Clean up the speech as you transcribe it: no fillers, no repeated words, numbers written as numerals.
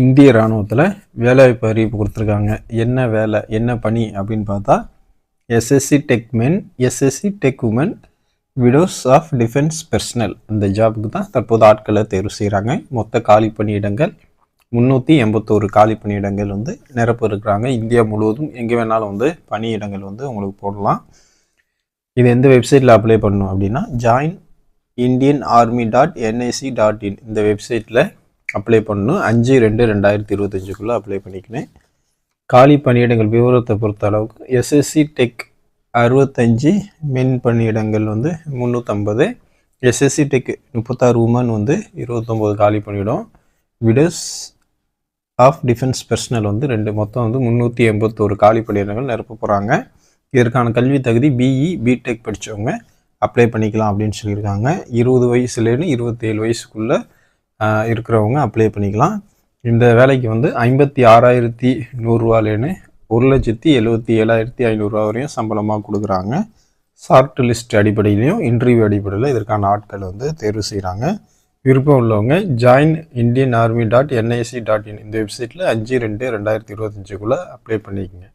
இந்திய இராணுவத்தில் வேலைவாய்ப்பு அறிவிப்பு கொடுத்துருக்காங்க. என்ன வேலை, என்ன பணி அப்படின்னு பார்த்தா SSC tech men, SSC tech women, widows of defence personnel. இந்த ஜாபுக்கு தான் தற்போது ஆட்களை தேர்வு செய்கிறாங்க. மொத்த காலி பணியிடங்கள் 381 காலி பணியிடங்கள் நிரப்ப இருக்கிறாங்க. இந்தியா முழுவதும் எங்கே வேணாலும் பணியிடங்கள் உங்களுக்கு போடலாம். இது எந்த வெப்சைட்டில் அப்ளை பண்ணணும் அப்படின்னா joinindianarmy.nic.in இந்த வெப்சைட்டில் அப்ளை பண்ணணும். 5/2/2025 அப்ளை பண்ணிக்கினேன். காலி பணியிடங்கள் விவரத்தை பொறுத்த அளவுக்கு எஸ்எஸ்சி டெக் 65 மென் பணியிடங்கள் 350, எஸ்எஸ்சி டெக் 36 உமன் 29 காலி பணியிடம், விடோஸ் ஆஃப் டிஃபென்ஸ் பர்சனல் 2 மொத்தம் 381 காலி பணியிடங்கள் நிரப்ப போகிறாங்க. இதற்கான கல்வி தகுதி பிஇ பிடெக் படித்தவங்க அப்ளை பண்ணிக்கலாம் அப்படின்னு சொல்லியிருக்காங்க. 20 வயசுலேருந்து 27 வயசுக்குள்ளே இருக்கிறவங்க அப்ளை பண்ணிக்கலாம். இந்த வேலைக்கு 56,100 ரூபாலேன்னு 1,77,500 ரூபா வரையும் சம்பளமாக கொடுக்குறாங்க. ஷார்ட் லிஸ்ட் அடிப்படையிலையும் இன்டர்வியூ அடிப்படையில் இதற்கான ஆட்கள் தேர்வு செய்கிறாங்க. விருப்பம் உள்ளவங்க joinindianarmy.nic.in இந்த வெப்சைட்டில் 5/2/2025 அப்ளை பண்ணிக்கங்க.